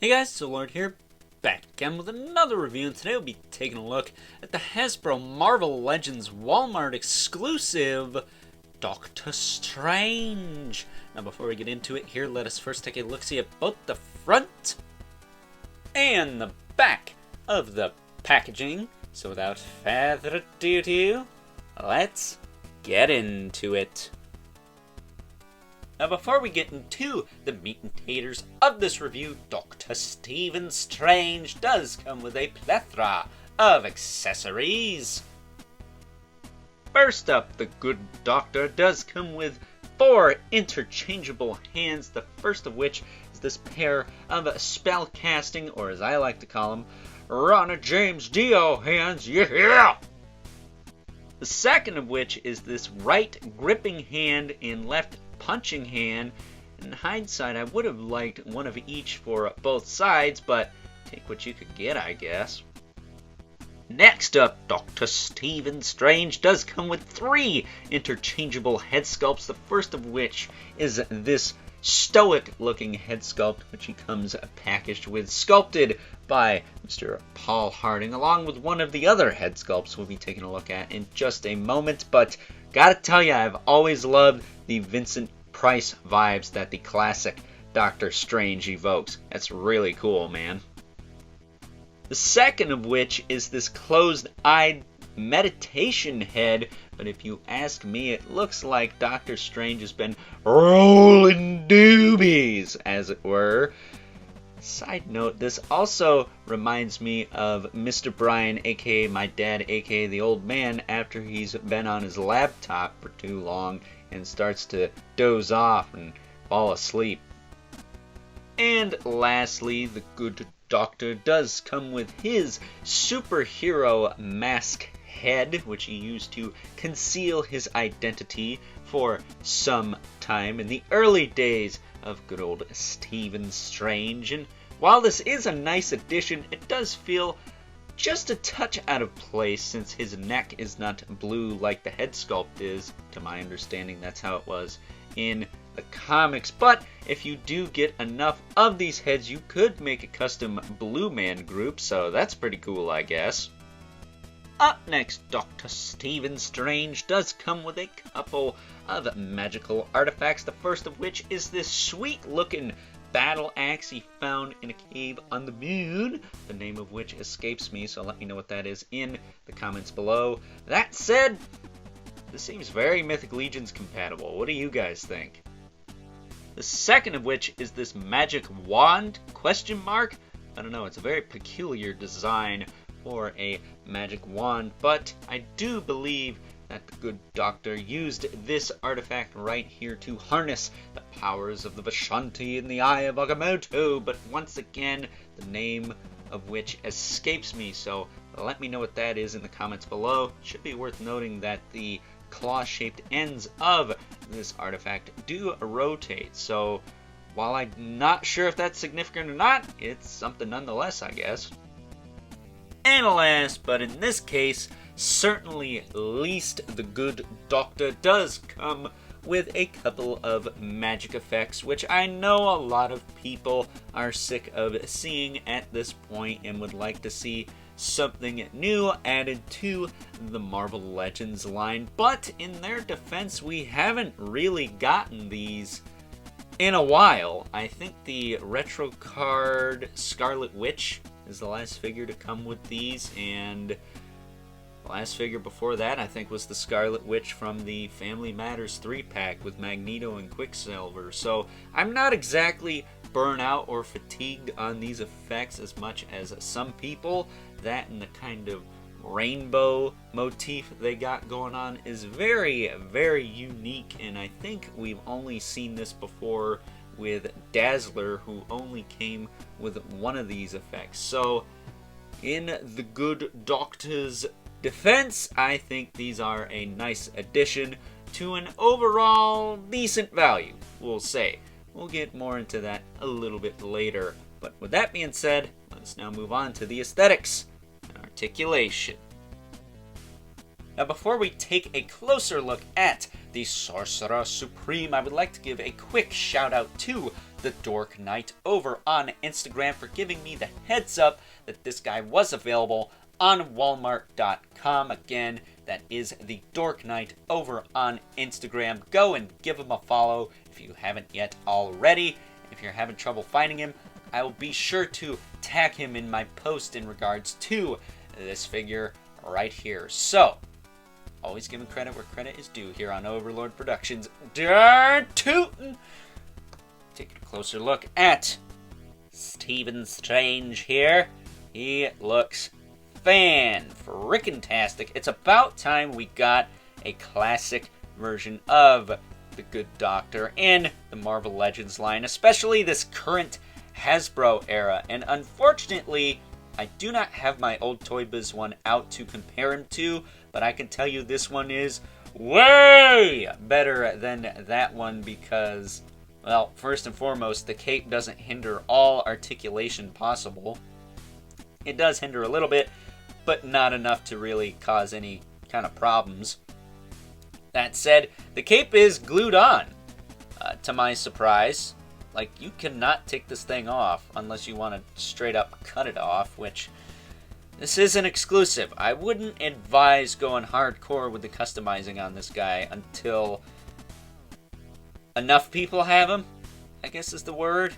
Hey guys, so Lord here, back again with another review, and today we'll be taking a look at the Hasbro Marvel Legends Walmart exclusive Doctor Strange. Now before we get into it here, let us first take a look-see at both the front and the back of the packaging. So without further ado, let's get into it. Now before we get into the meat and taters of this review, Dr. Stephen Strange does come with a plethora of accessories. First up, the good doctor does come with 4 interchangeable hands, the first of which is this pair of spellcasting, or as I like to call them, Ronna James Dio hands, yeah! The second of which is this right gripping hand and left punching hand. In hindsight, I would have liked one of each for both sides, but take what you could get, I guess. Next up, Dr. Stephen Strange does come with 3 interchangeable head sculpts, the first of which is this stoic-looking head sculpt, which he comes packaged with, sculpted by Mr. Paul Harding, along with one of the other head sculpts we'll be taking a look at in just a moment. But gotta tell you, I've always loved the Vincent Price vibes that the classic Doctor Strange evokes. That's really cool, man. The second of which is this closed-eyed meditation head, but if you ask me, it looks like Doctor Strange has been rolling doobies, as it were. Side note, this also reminds me of Mr. Brian, aka my dad, aka the old man, after he's been on his laptop for too long and starts to doze off and fall asleep. And lastly, the good doctor does come with his superhero mask head, which he used to conceal his identity for some time in the early days of good old Stephen Strange. And while this is a nice addition, it does feel just a touch out of place since his neck is not blue like the head sculpt is. To my understanding, that's how it was in the comics. But if you do get enough of these heads, you could make a custom Blue Man group, so that's pretty cool, I guess. Up next, Dr. Stephen Strange does come with a couple of magical artifacts, the first of which is this sweet-looking battle axe he found in a cave on the moon, the name of which escapes me, so let me know what that is in the comments below. That said, this seems very Mythic Legions compatible. What do you guys think? The second of which is this magic wand, question mark? I don't know, it's a very peculiar design for a magic wand, but I do believe that the good doctor used this artifact right here to harness the powers of the Vishanti in the Eye of Agamotto, but once again, the name of which escapes me, so let me know what that is in the comments below. It should be worth noting that the claw-shaped ends of this artifact do rotate, so while I'm not sure if that's significant or not, it's something nonetheless, I guess. And last, but in this case, certainly least, the good doctor does come with a couple of magic effects, which I know a lot of people are sick of seeing at this point and would like to see something new added to the Marvel Legends line. But in their defense, we haven't really gotten these in a while. I think the retro card Scarlet Witch is the last figure to come with these, and the last figure before that I think was the Scarlet Witch from the Family Matters 3-pack with Magneto and Quicksilver. So I'm not exactly burnt out or fatigued on these effects as much as some people. That and the kind of rainbow motif they got going on is very, very unique, and I think we've only seen this before with Dazzler, who only came with one of these effects. So in the good doctor's defense, I think these are a nice addition to an overall decent value, we'll say. We'll get more into that a little bit later. But with that being said, let's now move on to the aesthetics and articulation. Now, before we take a closer look at the Sorcerer Supreme, I would like to give a quick shout out to the Dork Knight over on Instagram for giving me the heads up that this guy was available on Wal-Mart.com. Again, that is the Dork Knight over on Instagram. Go and give him a follow if you haven't yet already. If you're having trouble finding him, I will be sure to tag him in my post in regards to this figure right here. So, always giving credit where credit is due here on Overlord Productions. Darn tootin'! Taking a closer look at Stephen Strange here. He looks fan-frickin-tastic. It's about time we got a classic version of the Good Doctor in the Marvel Legends line, especially this current Hasbro era. And unfortunately, I do not have my old Toy Biz one out to compare him to, but I can tell you this one is way better than that one because, well, first and foremost, the cape doesn't hinder all articulation possible. It does hinder a little bit, but not enough to really cause any kind of problems. That said, the cape is glued on, to my surprise. Like, you cannot take this thing off unless you want to straight up cut it off, which this is an exclusive. I wouldn't advise going hardcore with the customizing on this guy until enough people have him, I guess is the word.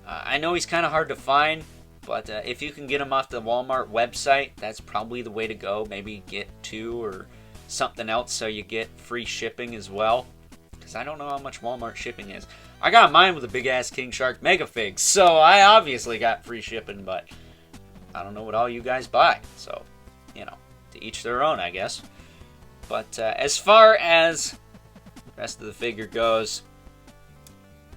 I know he's kind of hard to find, but if you can get him off the Walmart website, that's probably the way to go. Maybe get 2 or something else so you get free shipping as well. Because I don't know how much Walmart shipping is. I got mine with a big-ass King Shark Mega Fig, so I obviously got free shipping, but I don't know what all you guys buy. So, you know, to each their own, I guess. But as far as the rest of the figure goes,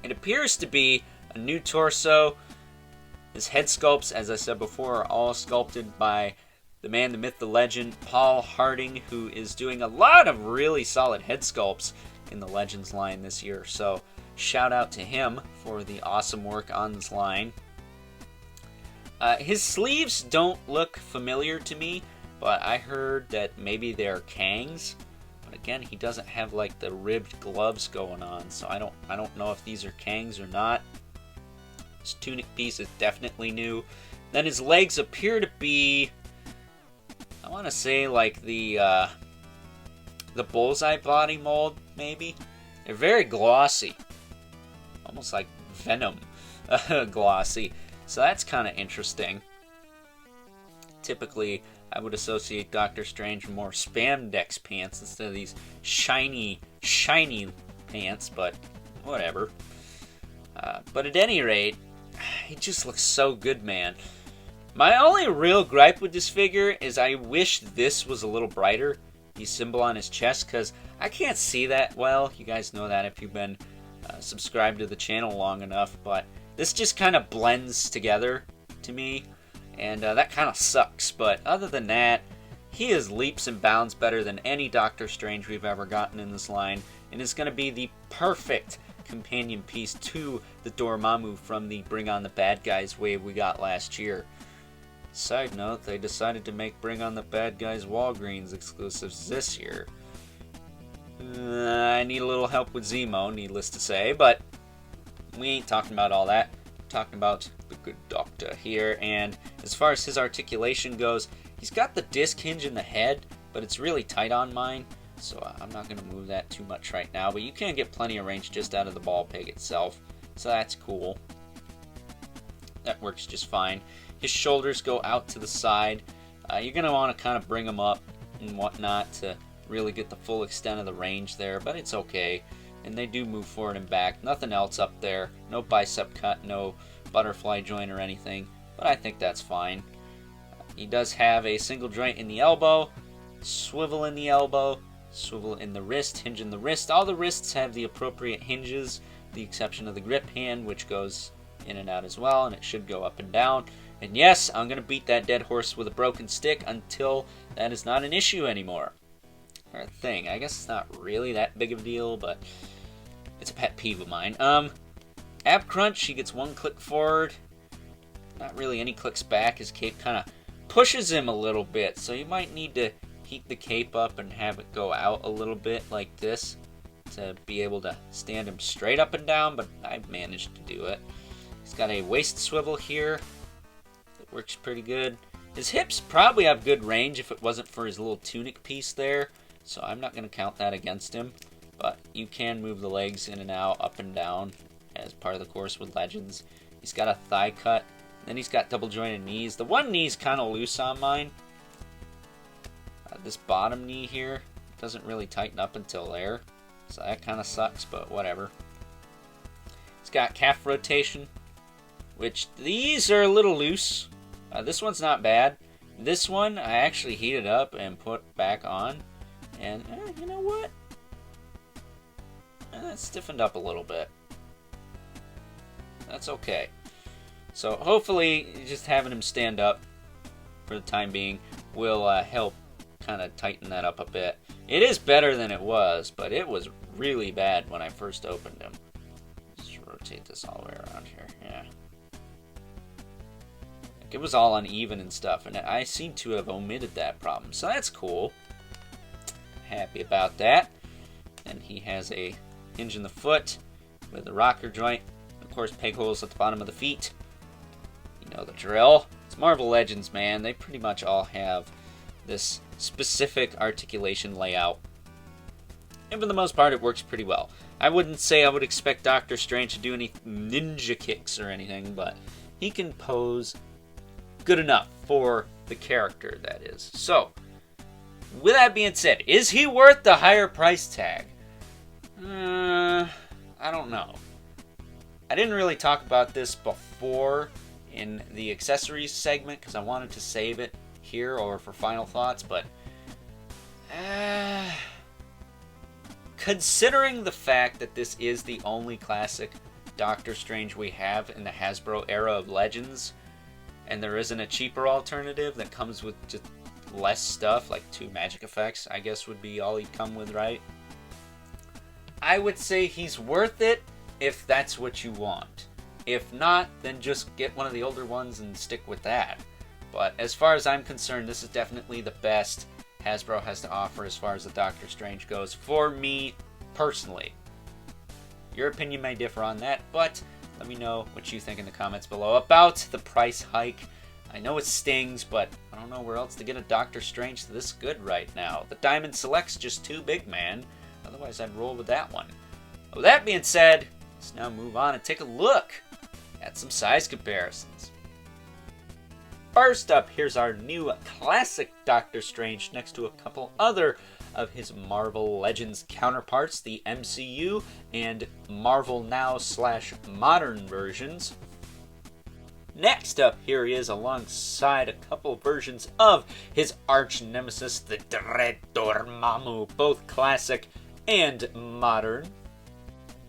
it appears to be a new torso. His head sculpts, as I said before, are all sculpted by the man, the myth, the legend, Paul Harding, who is doing a lot of really solid head sculpts in the Legends line this year. So, shout out to him for the awesome work on this line. His sleeves don't look familiar to me, but I heard that maybe they're Kang's. But again, he doesn't have like the ribbed gloves going on, so I don't know if these are Kang's or not. His tunic piece is definitely new. Then his legs appear to be, I want to say like the bullseye body mold, maybe. They're very glossy, almost like Venom glossy. So that's kind of interesting. Typically, I would associate Doctor Strange with more spandex pants instead of these shiny pants, but whatever. But at any rate, he just looks so good, man. My only real gripe with this figure is I wish this was a little brighter, the symbol on his chest, because I can't see that well. You guys know that if you've been subscribed to the channel long enough, but this just kind of blends together to me, and that kind of sucks. But other than that, he is leaps and bounds better than any Doctor Strange we've ever gotten in this line, and is going to be the perfect companion piece to the Dormammu from the Bring On the Bad Guys wave we got last year. Side note, they decided to make Bring On the Bad Guys Walgreens exclusives this year. I need a little help with Zemo, needless to say, but we ain't talking about all that. We're talking about the Good Doctor here, and as far as his articulation goes, he's got the disc hinge in the head, but it's really tight on mine, so I'm not going to move that too much right now, but you can get plenty of range just out of the ball peg itself, so that's cool. That works just fine. His shoulders go out to the side. You're going to want to kind of bring them up and whatnot to really get the full extent of the range there, but it's okay. And they do move forward and back. Nothing else up there. No bicep cut, no butterfly joint or anything, but I think that's fine. He does have a single joint in the elbow, swivel in the elbow, swivel in the wrist, hinge in the wrist. All the wrists have the appropriate hinges, the exception of the grip hand, which goes in and out as well, and it should go up and down. And yes, I'm going to beat that dead horse with a broken stick until that is not an issue anymore. Or a thing. I guess it's not really that big of a deal, but it's a pet peeve of mine. Ab crunch, he gets one click forward. Not really any clicks back. His cape kind of pushes him a little bit, so you might need to heat the cape up and have it go out a little bit like this to be able to stand him straight up and down, but I've managed to do it. He's got a waist swivel here that works pretty good. His hips probably have good range if it wasn't for his little tunic piece there, so I'm not going to count that against him. But you can move the legs in and out, up and down, as part of the course with Legends. He's got a thigh cut, then he's got double jointed knees. The one knee's kind of loose on mine. This bottom knee here doesn't really tighten up until there, so that kind of sucks, but whatever. He's got calf rotation, which these are a little loose. This one's not bad. This one I actually heated up and put back on, and you know what? It stiffened up a little bit. That's okay. So hopefully just having him stand up for the time being will help kind of tighten that up a bit. It is better than it was, but it was really bad when I first opened him. Let's rotate this all the way around here. Yeah. Like it was all uneven and stuff, and I seem to have omitted that problem. So that's cool. Happy about that. And he has a hinge in the foot with a rocker joint. Of course, peg holes at the bottom of the feet. You know the drill. It's Marvel Legends, man. They pretty much all have this specific articulation layout. And for the most part, it works pretty well. I wouldn't say I would expect Doctor Strange to do any ninja kicks or anything, but he can pose good enough for the character, that is. So, with that being said, is he worth the higher price tag? I don't know. I didn't really talk about this before in the accessories segment because I wanted to save it here or for final thoughts, but considering the fact that this is the only classic Doctor Strange we have in the Hasbro era of Legends, and there isn't a cheaper alternative that comes with just less stuff, like 2 magic effects, I guess would be all he'd come with, right? I would say he's worth it if that's what you want. If not, then just get one of the older ones and stick with that. But as far as I'm concerned, this is definitely the best Hasbro has to offer as far as the Doctor Strange goes, for me personally. Your opinion may differ on that, but let me know what you think in the comments below about the price hike. I know it stings, but I don't know where else to get a Doctor Strange this good right now. The Diamond Select's just too big, man. Otherwise, I'd roll with that one. With that being said, let's now move on and take a look at some size comparisons. First up, here's our new classic Doctor Strange next to a couple other of his Marvel Legends counterparts, the MCU and Marvel Now / modern versions. Next up, here he is alongside a couple versions of his arch nemesis, the Dread Dormammu, both classic and modern.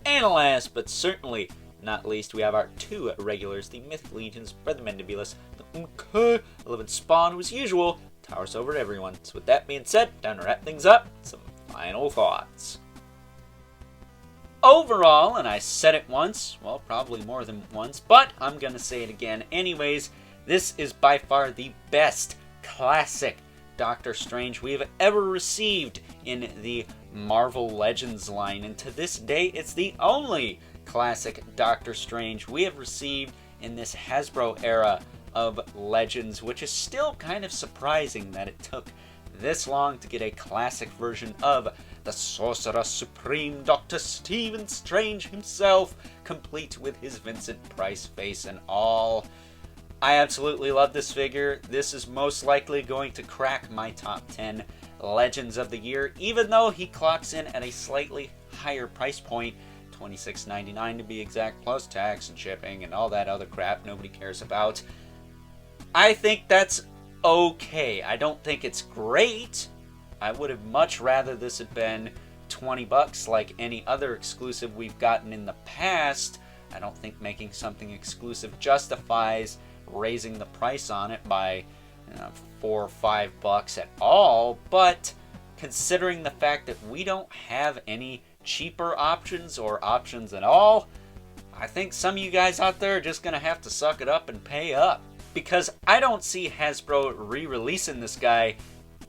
And last but certainly not least, we have our 2 regulars, the Mythic Legions, Brother Mandibulus, the Unke 11 Spawn, who as usual towers over everyone. So with that being said, time to wrap things up, some final thoughts. Overall, and I said it once, well, probably more than once, but I'm going to say it again anyways, this is by far the best classic Doctor Strange we have ever received in the Marvel Legends line, and to this day, it's the only classic Doctor Strange we have received in this Hasbro era of Legends, which is still kind of surprising that it took this long to get a classic version of the Sorcerer Supreme Dr. Stephen Strange himself, complete with his Vincent Price face and all. I absolutely love this figure. This is most likely going to crack my top 10 Legends of the year, even though he clocks in at a slightly higher price point, $26.99 to be exact, plus tax and shipping and all that other crap nobody cares about. I think that's okay. I don't think it's great. I would have much rather this had been $20 like any other exclusive we've gotten in the past. I don't think making something exclusive justifies raising the price on it by $4 or $5 at all, but considering the fact that we don't have any cheaper options or options at all, I think some of you guys out there are just going to have to suck it up and pay up, because I don't see Hasbro re-releasing this guy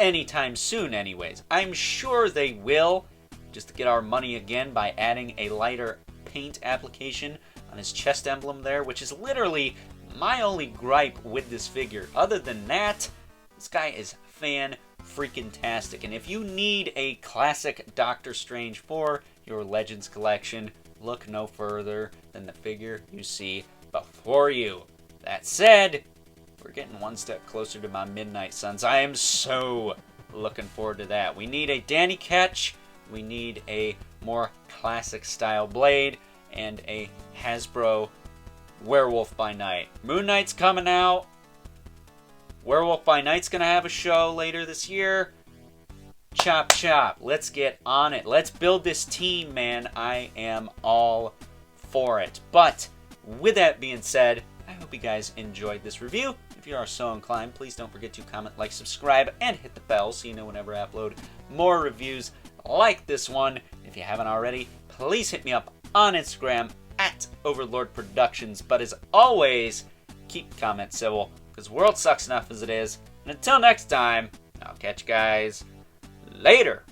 anytime soon anyways. I'm sure they will, just to get our money again by adding a lighter paint application on his chest emblem there, which is literally my only gripe with this figure. Other than that, this guy is fan-freaking-tastic. And if you need a classic Doctor Strange for your Legends collection, look no further than the figure you see before you. That said, we're getting one step closer to my Midnight Suns. I am so looking forward to that. We need a Danny Ketch, we need a more classic style Blade, and a Hasbro Werewolf by Night. Moon Knight's coming out. Werewolf by Night's gonna have a show later this year. Chop chop. Let's get on it. Let's build this team, man. I am all for it. But with that being said, I hope you guys enjoyed this review. If you are so inclined, please don't forget to comment, like, subscribe, and hit the bell so you know whenever I upload more reviews like this one. If you haven't already, please hit me up on Instagram at Overlord Productions. But as always, keep comments civil, because the world sucks enough as it is. And until next time, I'll catch you guys later.